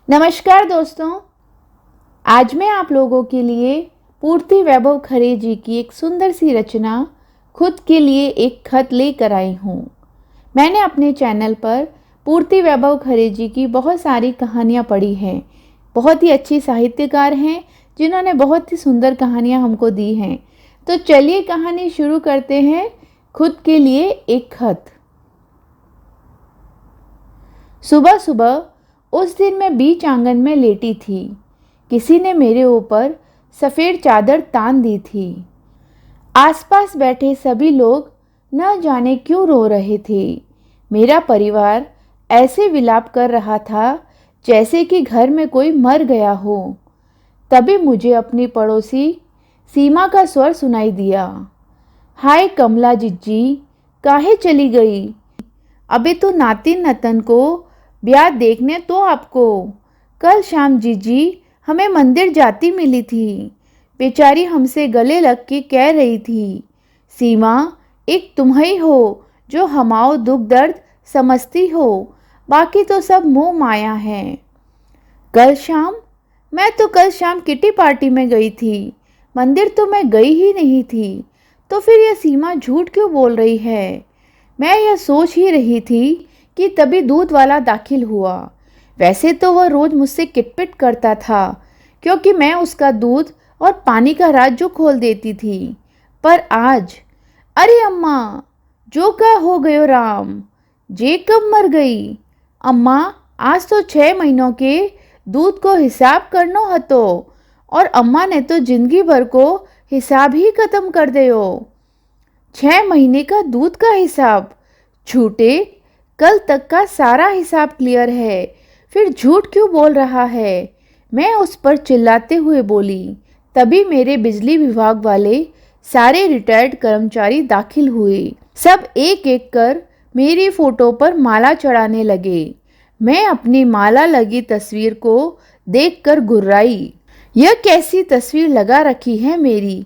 नमस्कार दोस्तों, आज मैं आप लोगों के लिए पूर्ति वैभव खरे जी की एक सुंदर सी रचना खुद के लिए एक खत लेकर आई हूँ। मैंने अपने चैनल पर पूर्ति वैभव खरे जी की बहुत सारी कहानियाँ पढ़ी हैं। बहुत ही अच्छी साहित्यकार हैं जिन्होंने बहुत ही सुंदर कहानियाँ हमको दी हैं। तो चलिए कहानी शुरू करते हैं। खुद के लिए एक खत। सुबह सुबह उस दिन मैं बीच आंगन में लेटी थी। किसी ने मेरे ऊपर सफ़ेद चादर तान दी थी। आसपास बैठे सभी लोग न जाने क्यों रो रहे थे। मेरा परिवार ऐसे विलाप कर रहा था जैसे कि घर में कोई मर गया हो। तभी मुझे अपनी पड़ोसी सीमा का स्वर सुनाई दिया। हाय कमला जिज्जी, काहे चली गई? अबे तो नातिन नतन को ब्याह देखने तो आपको। कल शाम जीजी हमें मंदिर जाती मिली थी। बेचारी हमसे गले लग के कह रही थी, सीमा एक तुम ही हो जो हमाओ दुख दर्द समझती हो, बाकी तो सब मोह माया है। कल शाम? मैं तो कल शाम किटी पार्टी में गई थी। मंदिर तो मैं गई ही नहीं थी। तो फिर यह सीमा झूठ क्यों बोल रही है? मैं यह सोच ही रही थी कि तभी दूध वाला दाखिल हुआ। वैसे तो वह रोज़ मुझसे किटपिट करता था क्योंकि मैं उसका दूध और पानी का राज जो खोल देती थी। पर आज, अरे अम्मा, जो का हो गयो राम, जे कब मर गई? अम्मा, आज तो 6 महीनों के दूध को हिसाब करनो हतो और अम्मा ने तो जिंदगी भर को हिसाब ही खत्म कर दियो। 6 महीने का दूध का हिसाब? झूठे, कल तक का सारा हिसाब क्लियर है, फिर झूठ क्यों बोल रहा है? मैं उस पर चिल्लाते हुए बोली। तभी मेरे बिजली विभाग वाले सारे रिटायर्ड कर्मचारी दाखिल हुए। सब एक एक कर मेरी फोटो पर माला चढ़ाने लगे। मैं अपनी माला लगी तस्वीर को देखकर गुर्राई। यह कैसी तस्वीर लगा रखी है मेरी?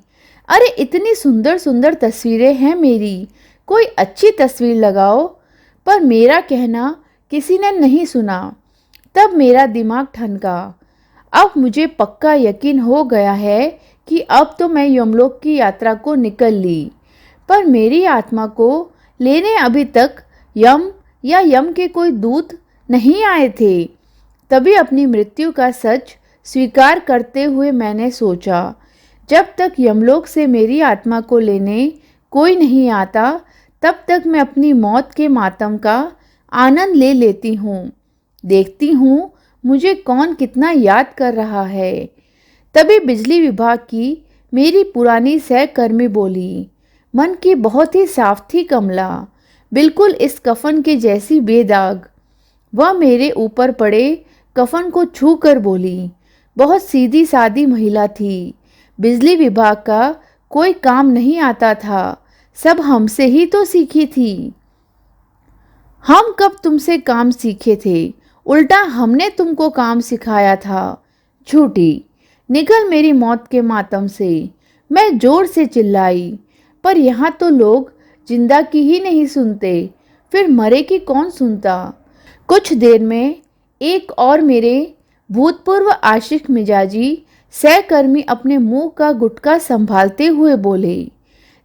अरे इतनी सुंदर सुंदर तस्वीरें हैं मेरी, कोई अच्छी तस्वीर लगाओ। पर मेरा कहना किसी ने नहीं सुना। तब मेरा दिमाग ठनका। अब मुझे पक्का यकीन हो गया है कि अब तो मैं यमलोक की यात्रा को निकल ली। पर मेरी आत्मा को लेने अभी तक यम या यम के कोई दूत नहीं आए थे। तभी अपनी मृत्यु का सच स्वीकार करते हुए मैंने सोचा, जब तक यमलोक से मेरी आत्मा को लेने कोई नहीं आता तब तक मैं अपनी मौत के मातम का आनंद ले लेती हूँ। देखती हूँ मुझे कौन कितना याद कर रहा है। तभी बिजली विभाग की मेरी पुरानी सहकर्मी बोली, मन की बहुत ही साफ थी कमला, बिल्कुल इस कफन के जैसी बेदाग। वह मेरे ऊपर पड़े कफन को छू कर बोली, बहुत सीधी सादी महिला थी। बिजली विभाग का कोई काम नहीं आता था, सब हमसे ही तो सीखी थी। हम कब तुमसे काम सीखे थे? उल्टा हमने तुमको काम सिखाया था। झूठी, निकल मेरी मौत के मातम से। मैं जोर से चिल्लाई। पर यहाँ तो लोग जिंदा की ही नहीं सुनते, फिर मरे की कौन सुनता? कुछ देर में एक और मेरे भूतपूर्व आशिक मिजाजी सहकर्मी अपने मुंह का गुटका संभालते हुए बोले,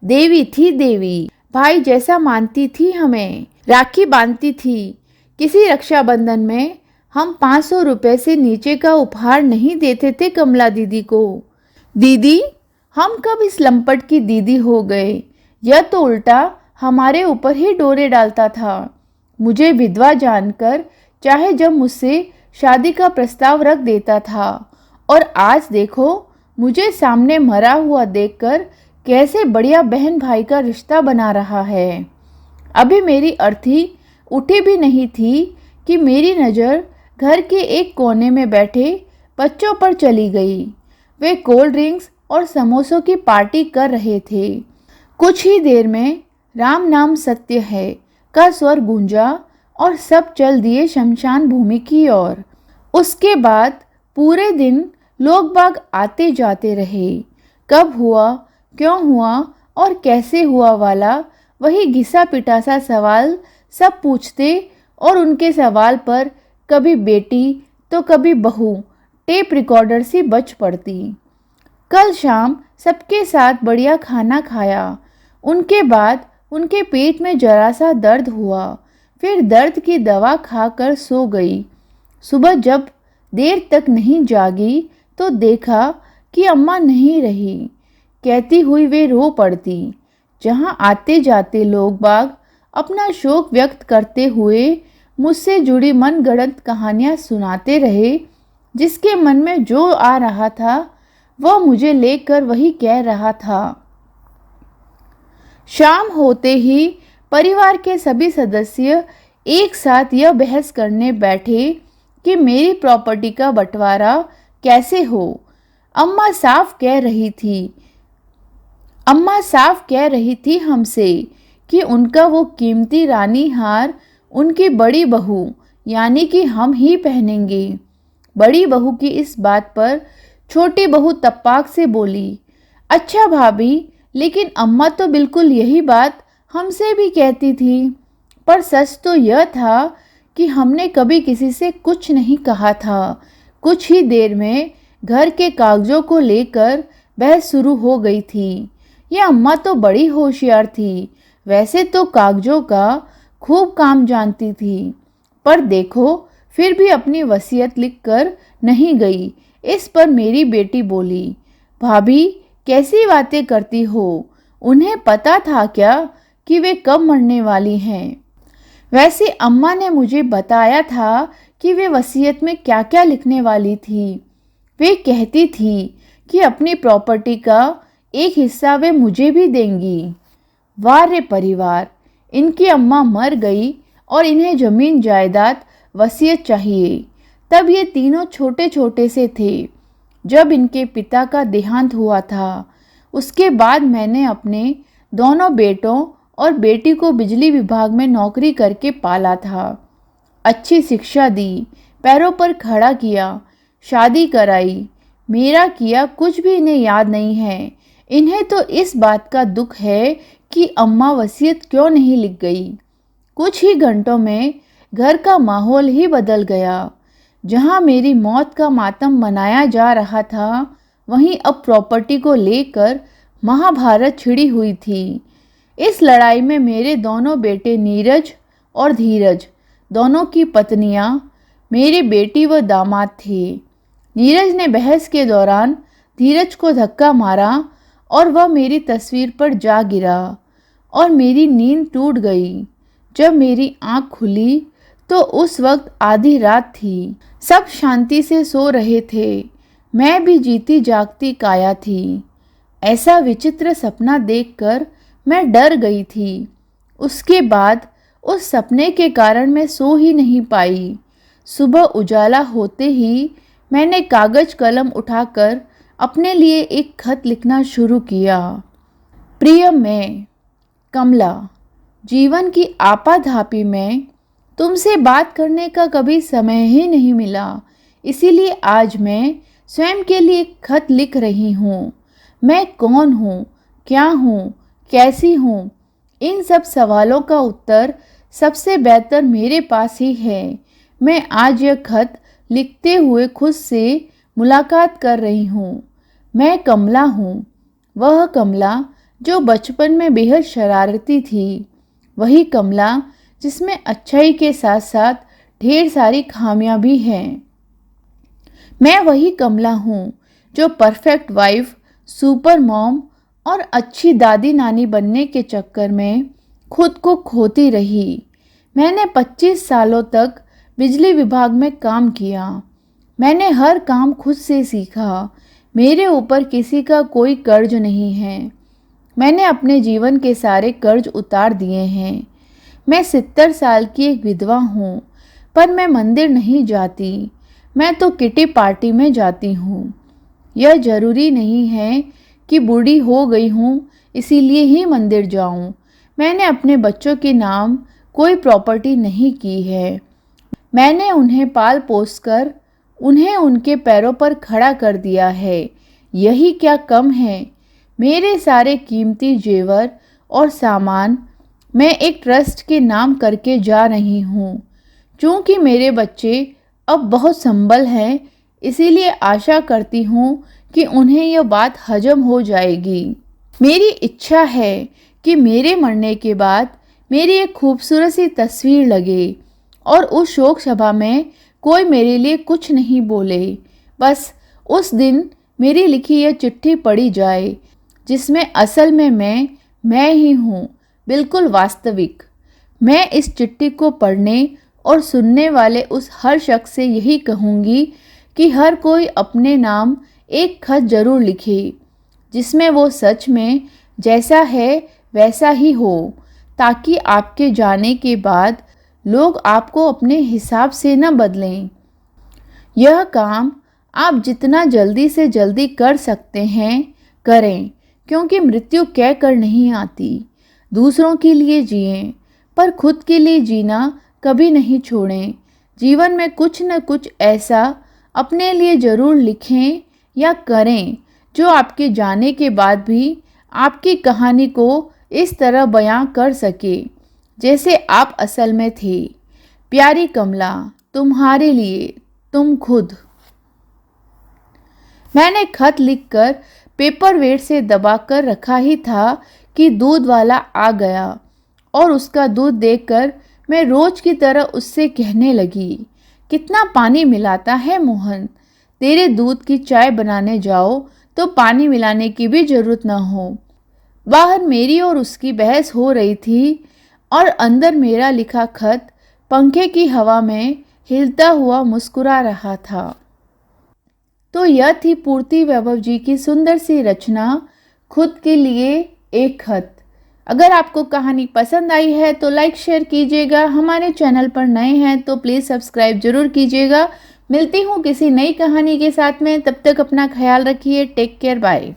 देवी थी देवी, भाई जैसा मानती थी, हमें राखी बांधती थी। किसी रक्षाबंधन में हम 500 रुपए से नीचे का उपहार नहीं देते थे कमला दीदी को। दीदी, हम कब इस लंपट की दीदी हो गए? यह तो उल्टा हमारे ऊपर ही डोरे डालता था। मुझे विधवा जानकर चाहे जब मुझसे शादी का प्रस्ताव रख देता था, और आज देखो मुझे सामने मरा हुआ देखकर कैसे बढ़िया बहन भाई का रिश्ता बना रहा है। अभी मेरी अर्थी उठी भी नहीं थी कि मेरी नज़र घर के एक कोने में बैठे बच्चों पर चली गई। वे कोल्ड ड्रिंक्स और समोसों की पार्टी कर रहे थे। कुछ ही देर में राम नाम सत्य है का स्वर गूंजा और सब चल दिए शमशान भूमि की ओर। उसके बाद पूरे दिन लोग बाग आते जाते रहे। कब हुआ, क्यों हुआ और कैसे हुआ वाला वही घिसा पिटा सा सवाल सब पूछते, और उनके सवाल पर कभी बेटी तो कभी बहू टेप रिकॉर्डर सी बज पड़ती। कल शाम सबके साथ बढ़िया खाना खाया। उनके बाद उनके पेट में जरा सा दर्द हुआ, फिर दर्द की दवा खाकर सो गई। सुबह जब देर तक नहीं जागी तो देखा कि अम्मा नहीं रही। कहती हुई वे रो पड़ती। जहाँ आते जाते लोग बाग अपना शोक व्यक्त करते हुए मुझसे जुड़ी मनगढ़ंत कहानियाँ सुनाते रहे। जिसके मन में जो आ रहा था वह मुझे लेकर वही कह रहा था। शाम होते ही परिवार के सभी सदस्य एक साथ यह बहस करने बैठे कि मेरी प्रॉपर्टी का बंटवारा कैसे हो। अम्मा साफ कह रही थी हमसे कि उनका वो कीमती रानी हार उनकी बड़ी बहू यानी कि हम ही पहनेंगे। बड़ी बहू की इस बात पर छोटी बहू तपाक से बोली, अच्छा भाभी, लेकिन अम्मा तो बिल्कुल यही बात हमसे भी कहती थी। पर सच तो यह था कि हमने कभी किसी से कुछ नहीं कहा था। कुछ ही देर में घर के कागजों को लेकर बहस शुरू हो गई थी। यह अम्मा तो बड़ी होशियार थी। वैसे तो कागजों का खूब काम जानती थी, पर देखो फिर भी अपनी वसीयत लिखकर नहीं गई। इस पर मेरी बेटी बोली, भाभी कैसी बातें करती हो? उन्हें पता था क्या कि वे कब मरने वाली हैं? वैसे अम्मा ने मुझे बताया था कि वे वसीयत में क्या क्या लिखने वाली थी। वे कहती थी कि अपनी प्रॉपर्टी का एक हिस्सा वे मुझे भी देंगी। वाह रे परिवार, इनकी अम्मा मर गई और इन्हें जमीन जायदाद वसीयत चाहिए। तब ये तीनों छोटे छोटे से थे जब इनके पिता का देहांत हुआ था। उसके बाद मैंने अपने दोनों बेटों और बेटी को बिजली विभाग में नौकरी करके पाला था। अच्छी शिक्षा दी, पैरों पर खड़ा किया, शादी कराई। मेरा किया कुछ भी इन्हें याद नहीं है। इन्हें तो इस बात का दुख है कि अम्मा वसीयत क्यों नहीं लिख गई। कुछ ही घंटों में घर का माहौल ही बदल गया। जहां मेरी मौत का मातम मनाया जा रहा था, वहीं अब प्रॉपर्टी को लेकर महाभारत छिड़ी हुई थी। इस लड़ाई में मेरे दोनों बेटे नीरज और धीरज, दोनों की पत्नियां मेरी बेटी व दामाद थे। नीरज ने बहस के दौरान धीरज को धक्का मारा और वह मेरी तस्वीर पर जा गिरा और मेरी नींद टूट गई। जब मेरी आंख खुली तो उस वक्त आधी रात थी। सब शांति से सो रहे थे। मैं भी जीती जागती काया थी। ऐसा विचित्र सपना देखकर मैं डर गई थी। उसके बाद उस सपने के कारण मैं सो ही नहीं पाई। सुबह उजाला होते ही मैंने कागज कलम उठाकर अपने लिए एक खत लिखना शुरू किया। प्रिय मैं, कमला, जीवन की आपाधापी में तुमसे बात करने का कभी समय ही नहीं मिला, इसीलिए आज मैं स्वयं के लिए एक खत लिख रही हूँ। मैं कौन हूँ, क्या हूँ, कैसी हूँ, इन सब सवालों का उत्तर सबसे बेहतर मेरे पास ही है। मैं आज यह खत लिखते हुए खुद से मुलाकात कर रही हूँ। मैं कमला हूँ, वह कमला जो बचपन में बेहद शरारती थी, वही कमला जिसमें अच्छाई के साथ साथ ढेर सारी खामियां भी हैं। मैं वही कमला हूँ जो परफेक्ट वाइफ, सुपर मॉम और अच्छी दादी नानी बनने के चक्कर में खुद को खोती रही। मैंने 25 सालों तक बिजली विभाग में काम किया। मैंने हर काम खुद से सीखा। मेरे ऊपर किसी का कोई कर्ज नहीं है। मैंने अपने जीवन के सारे कर्ज उतार दिए हैं। मैं 70 साल की एक विधवा हूँ, पर मैं मंदिर नहीं जाती। मैं तो किटी पार्टी में जाती हूँ। यह जरूरी नहीं है कि बूढ़ी हो गई हूँ इसीलिए ही मंदिर जाऊँ। मैंने अपने बच्चों के नाम कोई प्रॉपर्टी नहीं की है। मैंने उन्हें पाल पोस कर उन्हें उनके पैरों पर खड़ा कर दिया है। यही क्या कम है? मेरे सारे कीमती जेवर और सामान मैं एक ट्रस्ट के नाम करके जा रही हूँ। चूँकि मेरे बच्चे अब बहुत संभल हैं, इसीलिए आशा करती हूँ कि उन्हें यह बात हजम हो जाएगी। मेरी इच्छा है कि मेरे मरने के बाद मेरी एक खूबसूरत सी तस्वीर लगे और उस शोक सभा में कोई मेरे लिए कुछ नहीं बोले। बस उस दिन मेरी लिखी यह चिट्ठी पढ़ी जाए, जिसमें असल में मैं ही हूँ, बिल्कुल वास्तविक। मैं इस चिट्ठी को पढ़ने और सुनने वाले उस हर शख्स से यही कहूँगी कि हर कोई अपने नाम एक खत जरूर लिखे, जिसमें वो सच में जैसा है वैसा ही हो, ताकि आपके जाने के बाद लोग आपको अपने हिसाब से न बदलें। यह काम आप जितना जल्दी से जल्दी कर सकते हैं करें, क्योंकि मृत्यु कह कर नहीं आती। दूसरों के लिए जिएं, पर खुद के लिए जीना कभी नहीं छोड़ें। जीवन में कुछ न कुछ ऐसा अपने लिए ज़रूर लिखें या करें जो आपके जाने के बाद भी आपकी कहानी को इस तरह बयां कर सके जैसे आप असल में थे। प्यारी कमला, तुम्हारे लिए, तुम खुद। मैंने खत लिखकर पेपर वेट से दबाकर रखा ही था कि दूध वाला आ गया और उसका दूध देखकर मैं रोज की तरह उससे कहने लगी, कितना पानी मिलाता है मोहन। तेरे दूध की चाय बनाने जाओ तो पानी मिलाने की भी जरूरत ना हो। बाहर मेरी और उसकी बहस हो रही थी और अंदर मेरा लिखा खत पंखे की हवा में हिलता हुआ मुस्कुरा रहा था। तो यह थी पूर्ति वैभव जी की सुंदर सी रचना, खुद के लिए एक खत। अगर आपको कहानी पसंद आई है तो लाइक शेयर कीजिएगा। हमारे चैनल पर नए हैं तो प्लीज़ सब्सक्राइब जरूर कीजिएगा। मिलती हूँ किसी नई कहानी के साथ में, तब तक अपना ख्याल रखिए। Take care, bye.